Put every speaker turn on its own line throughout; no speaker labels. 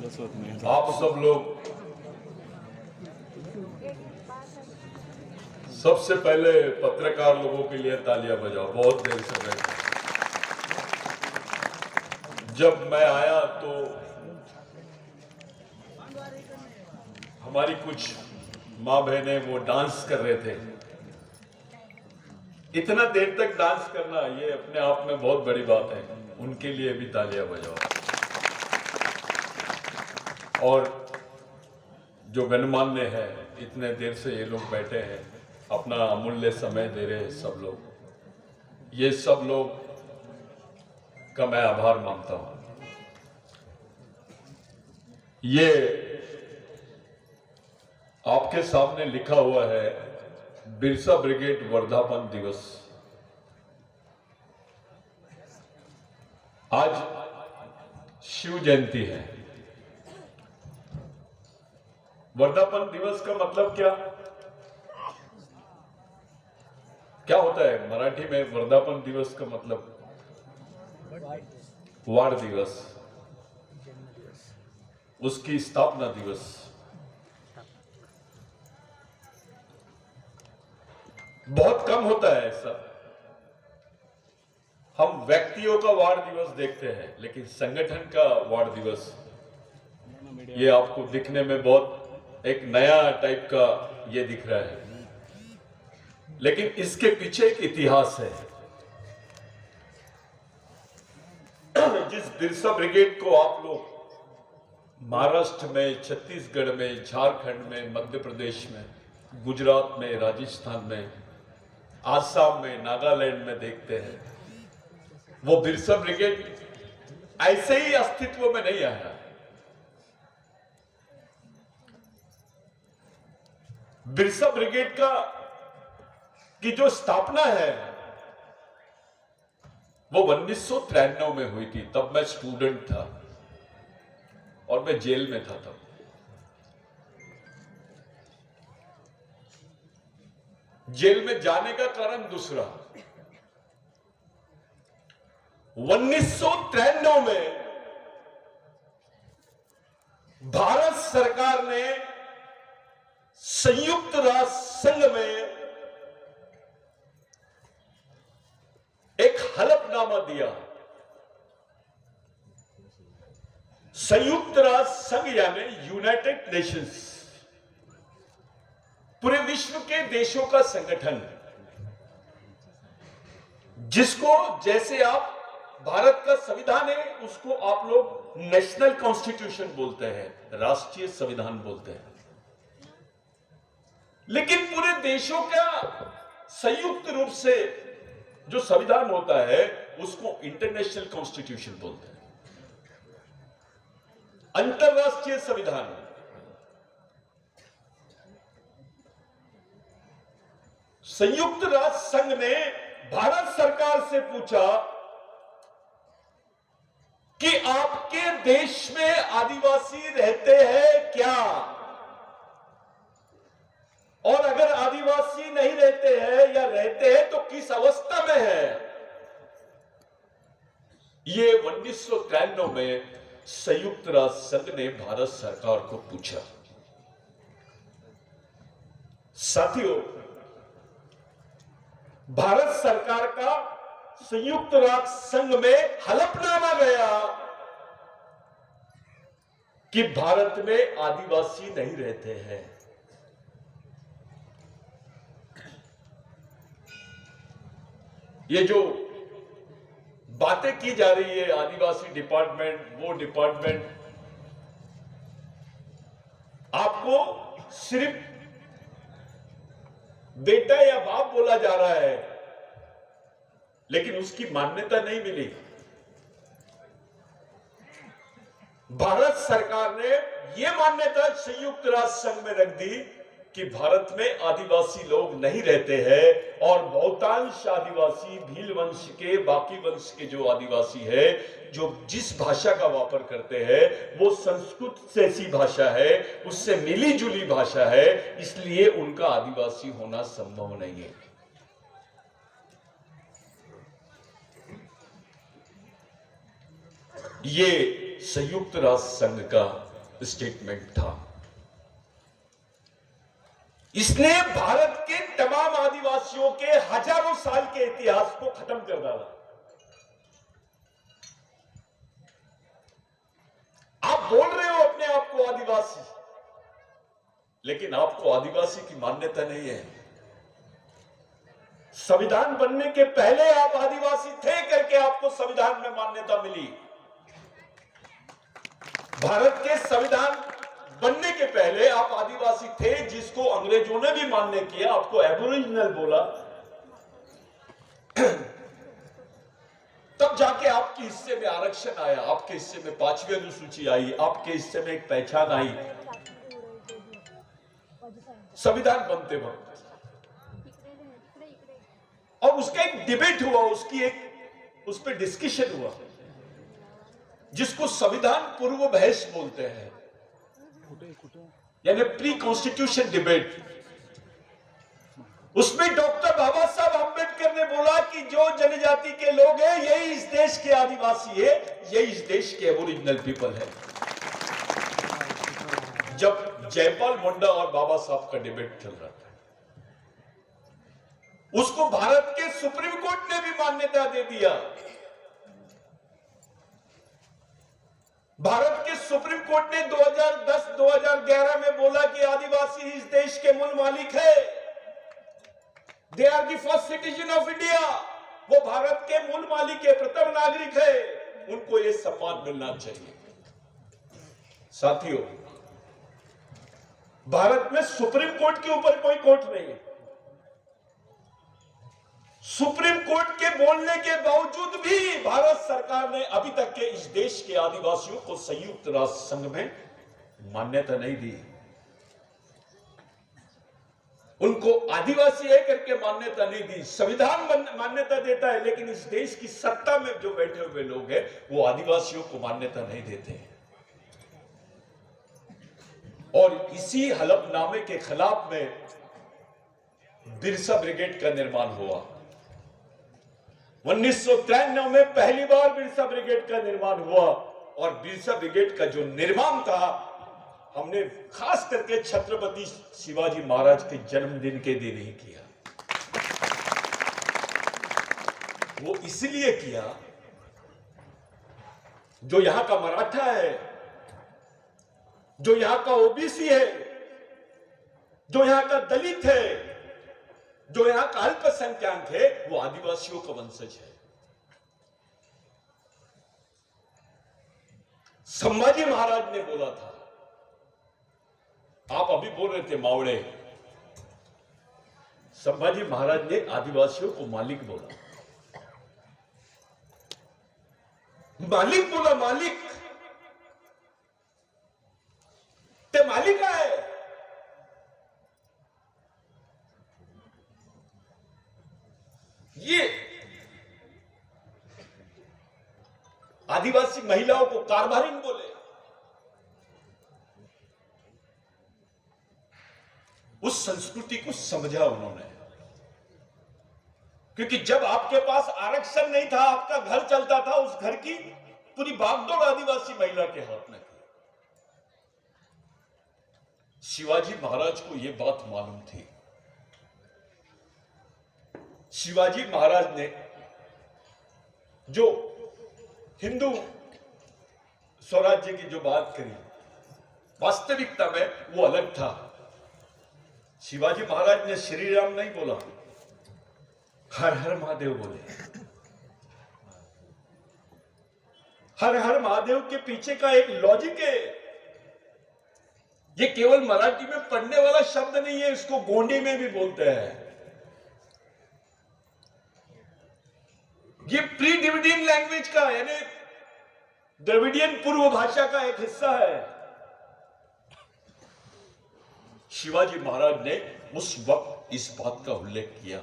आप सब लोग सबसे पहले पत्रकार लोगों के लिए तालियां बजाओ। बहुत देर से बैठे, जब मैं आया तो हमारी कुछ माँ बहनें वो डांस कर रहे थे। इतना देर तक डांस करना ये अपने आप में बहुत बड़ी बात है। उनके लिए भी तालियां बजाओ। और जो गणमान्य है, इतने देर से ये लोग बैठे हैं, अपना अमूल्य समय दे रहे हैं सब लोग, ये सब लोग का मैं आभार मानता हूं। ये आपके सामने लिखा हुआ है बिरसा ब्रिगेड वर्धापन दिवस। आज शिव जयंती है। वर्धापन दिवस का मतलब क्या होता है मराठी में? वर्धापन दिवस का मतलब वाड़ दिवस, उसकी स्थापना दिवस। बहुत कम होता है ऐसा। हम व्यक्तियों का वाड़ दिवस देखते हैं, लेकिन संगठन का वाड़ दिवस ये आपको दिखने में बहुत एक नया टाइप का ये दिख रहा है, लेकिन इसके पीछे एक इतिहास है। जिस बिरसा ब्रिगेड को आप लोग महाराष्ट्र में, छत्तीसगढ़ में, झारखंड में, मध्य प्रदेश में, गुजरात में, राजस्थान में, आसाम में, नागालैंड में देखते हैं, वो बिरसा ब्रिगेड ऐसे ही अस्तित्व में नहीं आया। बिरसा ब्रिगेड की जो स्थापना है वो 1993 में हुई थी। तब मैं स्टूडेंट था और मैं जेल में था। तब जेल में जाने का कारण दूसरा। 1993 में भारत सरकार ने संयुक्त राष्ट्र संघ में एक हलफनामा दिया। संयुक्त राष्ट्र संघ यानी यूनाइटेड नेशंस, पूरे विश्व के देशों का संगठन, जिसको जैसे आप भारत का संविधान है उसको आप लोग नेशनल कॉन्स्टिट्यूशन बोलते हैं, राष्ट्रीय संविधान बोलते हैं, लेकिन पूरे देशों का संयुक्त रूप से जो संविधान होता है उसको इंटरनेशनल कॉन्स्टिट्यूशन बोलते हैं, अंतरराष्ट्रीय संविधान। संयुक्त राष्ट्र संघ ने भारत सरकार से पूछा कि आपके देश में आदिवासी रहते हैं क्या, और अगर आदिवासी नहीं रहते हैं या रहते हैं तो किस अवस्था में है। ये 1993 में संयुक्त राष्ट्र संघ ने भारत सरकार को पूछा। साथियों, भारत सरकार का संयुक्त राष्ट्र संघ में हलफनामा गया कि भारत में आदिवासी नहीं रहते हैं। ये जो बातें की जा रही है, आदिवासी डिपार्टमेंट, वो डिपार्टमेंट, आपको सिर्फ बेटा या बाप बोला जा रहा है, लेकिन उसकी मान्यता नहीं मिली। भारत सरकार ने यह मान्यता संयुक्त राष्ट्र संघ में रख दी कि भारत में आदिवासी लोग नहीं रहते हैं, और बहुतांश आदिवासी, भील वंश के, बाकी वंश के जो आदिवासी है, जो जिस भाषा का वापर करते हैं वो संस्कृत जैसी भाषा है, उससे मिली जुली भाषा है, इसलिए उनका आदिवासी होना संभव नहीं है। ये संयुक्त राष्ट्र संघ का स्टेटमेंट था। इसने भारत के तमाम आदिवासियों के हजारों साल के इतिहास को खत्म कर डाला। आप बोल रहे हो अपने आप को आदिवासी, लेकिन आपको आदिवासी की मान्यता नहीं है। संविधान बनने के पहले आप आदिवासी थे करके आपको संविधान में मान्यता मिली। भारत के संविधान बनने के पहले आप आदिवासी थे, जिसको अंग्रेजों ने भी मान्य किया, आपको एबोरिजिनल बोला। तब जाके आपके हिस्से में आरक्षण आया, आपके हिस्से में 5वीं अनुसूची आई, आपके हिस्से में एक पहचान आई संविधान बनते वक्त। और उसका एक डिबेट हुआ, उस पर डिस्कशन हुआ, जिसको संविधान पूर्व बहस बोलते हैं, यानी प्री कॉन्स्टिट्यूशन डिबेट। उसमें डॉक्टर बाबा साहब अंबेडकर ने बोला कि जो जनजाति के लोग हैं यही इस देश के आदिवासी है, यही इस देश के एबोरिजिनल पीपल है। जब जयपाल मुंडा और बाबा साहब का डिबेट चल रहा था, उसको भारत के सुप्रीम कोर्ट ने भी मान्यता दे दिया। भारत के सुप्रीम कोर्ट ने 2010-2011 में बोला कि आदिवासी इस देश के मूल मालिक है। They are the first citizen of India. वो भारत के मूल मालिक है, प्रथम नागरिक है, उनको ये सम्मान मिलना चाहिए। साथियों, भारत में सुप्रीम कोर्ट के ऊपर कोई कोर्ट नहीं है। सुप्रीम कोर्ट के बोलने के बावजूद भी भारत सरकार ने अभी तक के इस देश के आदिवासियों को संयुक्त राष्ट्र संघ में मान्यता नहीं दी। उनको आदिवासी है करके मान्यता नहीं दी। संविधान मान्यता देता है, लेकिन इस देश की सत्ता में जो बैठे हुए लोग हैं वो आदिवासियों को मान्यता नहीं देते हैं। और इसी हलफनामे के खिलाफ में बिरसा ब्रिगेड का निर्माण हुआ। 1993 में पहली बार बिरसा ब्रिगेड का निर्माण हुआ। और बिरसा ब्रिगेड का जो निर्माण था, हमने खास करके छत्रपति शिवाजी महाराज के जन्मदिन के दिन ही किया। वो इसलिए किया, जो यहां का मराठा है, जो यहां का ओबीसी है, जो यहां का दलित है, जो यहां का अल्पसंख्यक है, वो आदिवासियों का वंशज है। संभाजी महाराज ने बोला था, आप अभी बोल रहे थे मावड़े, संभाजी महाराज ने आदिवासियों को मालिक बोला। मालिक बोला, मालिक ते मालिक है। ये आदिवासी महिलाओं को कारभारिन बोले। उस संस्कृति को समझा उन्होंने, क्योंकि जब आपके पास आरक्षण नहीं था, आपका घर चलता था, उस घर की पूरी बागडोर आदिवासी महिला के हाथ में थी। शिवाजी महाराज को यह बात मालूम थी। शिवाजी महाराज ने जो हिंदू स्वराज्य की जो बात करी, वास्तविकता में वो अलग था। शिवाजी महाराज ने श्री राम नहीं बोला, हर हर महादेव बोले। हर हर महादेव के पीछे का एक लॉजिक है। ये केवल मराठी में पढ़ने वाला शब्द नहीं है, इसको गोंडी में भी बोलते हैं। ये प्री द्रविडियन लैंग्वेज का, यानी द्रविडियन पूर्व भाषा का एक हिस्सा है। शिवाजी महाराज ने उस वक्त इस बात का उल्लेख किया।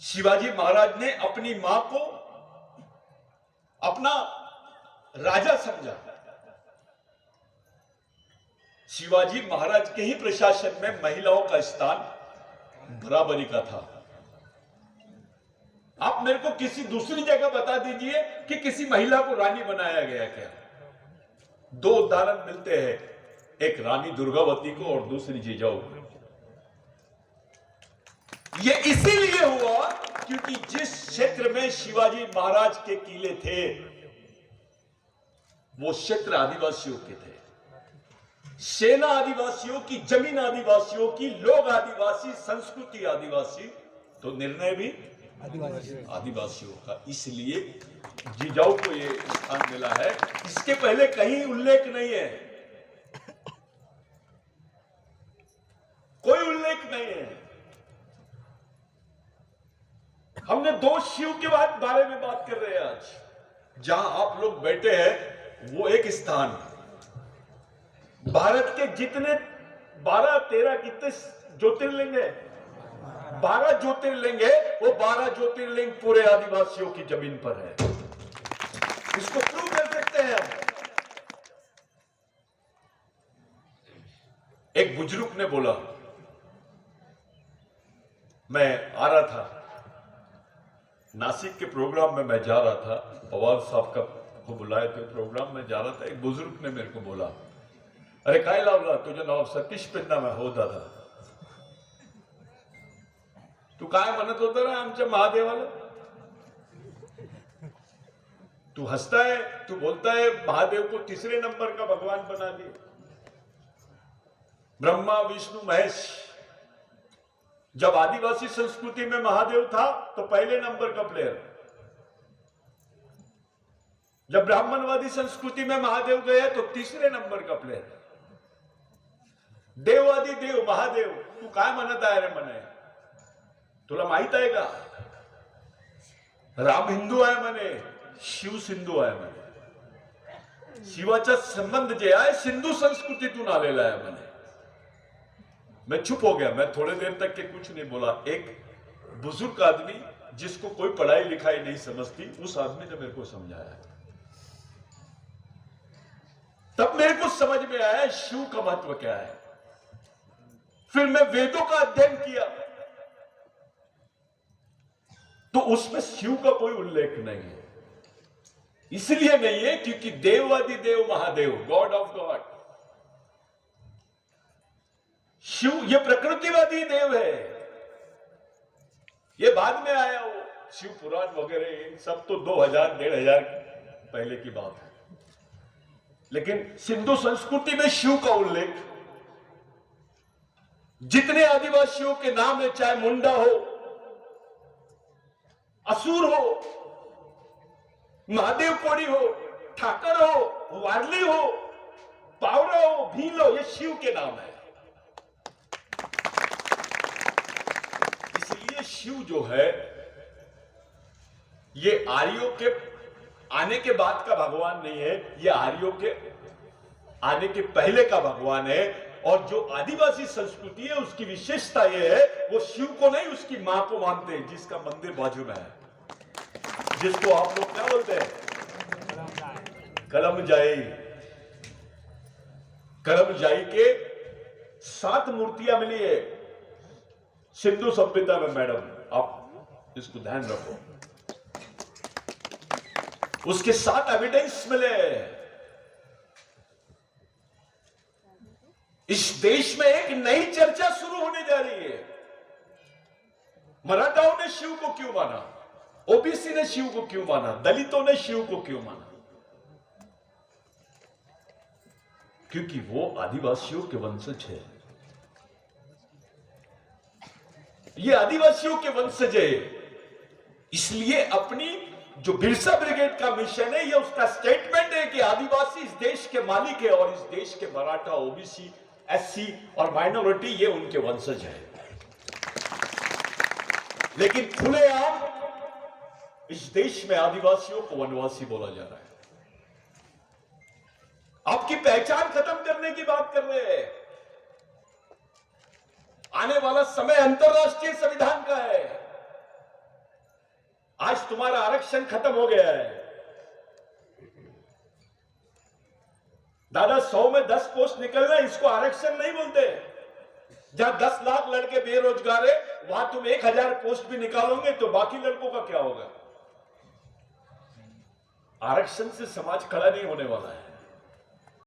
शिवाजी महाराज ने अपनी मां को अपना राजा समझा। शिवाजी महाराज के ही प्रशासन में महिलाओं का स्थान बराबरी का था। आप मेरे को किसी दूसरी जगह बता दीजिए कि किसी महिला को रानी बनाया गया क्या? दो उदाहरण मिलते हैं, एक रानी दुर्गावती को और दूसरी जिजाऊ को। ये इसीलिए हुआ क्योंकि जिस क्षेत्र में शिवाजी महाराज के किले थे वो क्षेत्र आदिवासियों के थे। सेना आदिवासियों की, जमीन आदिवासियों की, लोग आदिवासी, संस्कृति आदिवासी, तो निर्णय भी आदिवासियों का। इसलिए जिजाऊ को ये स्थान मिला है। इसके पहले कहीं उल्लेख नहीं है, कोई उल्लेख नहीं है। हमने दो शिव के बारे में बात कर रहे हैं आज। जहां आप लोग बैठे हैं वो एक स्थान, भारत के जितने 12-13 कितने ज्योतिर्लिंग है, 12 ज्योतिर्लिंग है, वो 12 ज्योतिर्लिंग पूरे आदिवासियों की जमीन पर है। इसको प्रूव कर सकते हैं हम। एक बुजुर्ग ने बोला, मैं आ रहा था नासिक के प्रोग्राम में, मैं जा रहा था, पवार साहब का को बुलाए थे प्रोग्राम में जा रहा था। एक बुजुर्ग ने मेरे को बोला, अरे काय लावला तुझे नाव सतीश पिंडा में हो दादा, तू काय म्हणत होता ना आमच्या महादेवाला? तू हंसता है, तू बोलता है महादेव को तीसरे नंबर का भगवान बना दिया। ब्रह्मा विष्णु महेश, जब आदिवासी संस्कृति में महादेव था तो पहले नंबर का प्लेयर, जब ब्राह्मणवादी संस्कृति में महादेव गया तो तीसरे नंबर का प्लेयर। देवादी देव महादेव, तू काय म्हणत आहे रे म्हणे? तुला माहित आहे का राम हिंदू आहे म्हणे, शिव सिंधू आहे म्हणे। शिवाचा संबंध जे आहे सिंधू संस्कृतीतून आलेला आहे म्हणे। मैं चुप हो गया, मैं थोड़ी देर तक के कुछ नहीं बोला। एक बुजुर्ग आदमी जिसको कोई पढ़ाई लिखाई नहीं समझती, उस आदमी ने मेरे को समझाया। तब मेरे को समझ में आया शिव का महत्व क्या है। फिर मैं वेदों का अध्ययन किया तो उसमें शिव का कोई उल्लेख नहीं है। इसलिए नहीं है क्योंकि देवादि देव Mahadev, God of God, Shiva ये प्रकृतिवादी देव है। ये बाद में आया वो शिव पुराण वगैरह, इन सब तो 2000-1500 पहले की बात है। लेकिन सिंधु संस्कृति में शिव का उल्लेख, जितने आदिवासियों के नाम है, चाहे मुंडा हो, असुर हो, महादेव कोड़ी हो, ठाकर हो, वारली हो, पावरा हो, भील हो, ये शिव के नाम है। इसलिए शिव जो है ये आर्यों के आने के बाद का भगवान नहीं है, ये आर्यों के आने के पहले का भगवान है। और जो आदिवासी संस्कृति है उसकी विशेषता यह है, वो शिव को नहीं उसकी मां को मानते हैं, जिसका मंदिर बाजू में है, जिसको आप लोग क्या बोलते हैं? कलमजाई। कलमजाई के 7 मूर्तियां मिली है सिंधु सभ्यता में। मैडम आप इसको ध्यान रखो, उसके 7 एविडेंस मिले। इस देश में एक नई चर्चा शुरू होने जा रही है। मराठाओं ने शिव को क्यों माना, ओबीसी ने शिव को क्यों माना, दलितों ने शिव को क्यों माना? क्योंकि वो आदिवासियों के वंशज है। ये आदिवासियों के वंशज है। इसलिए अपनी जो बिरसा ब्रिगेड का मिशन है, ये उसका स्टेटमेंट है कि आदिवासी इस देश के मालिक है और इस देश के मराठा, ओबीसी, एससी और माइनॉरिटी ये उनके वंशज है। लेकिन खुलेआम इस देश में आदिवासियों को वनवासी बोला जा रहा है। आपकी पहचान खत्म करने की बात कर रहे हैं। आने वाला समय अंतरराष्ट्रीय संविधान का है। आज तुम्हारा आरक्षण खत्म हो गया है। दादा 100 में 10 पोस्ट निकल रहे, इसको आरक्षण नहीं बोलते। जहां 10 लाख लड़के बेरोजगार है, वहां तुम 1000 पोस्ट भी निकालोगे तो बाकी लड़कों का क्या होगा? आरक्षण से समाज खड़ा नहीं होने वाला है।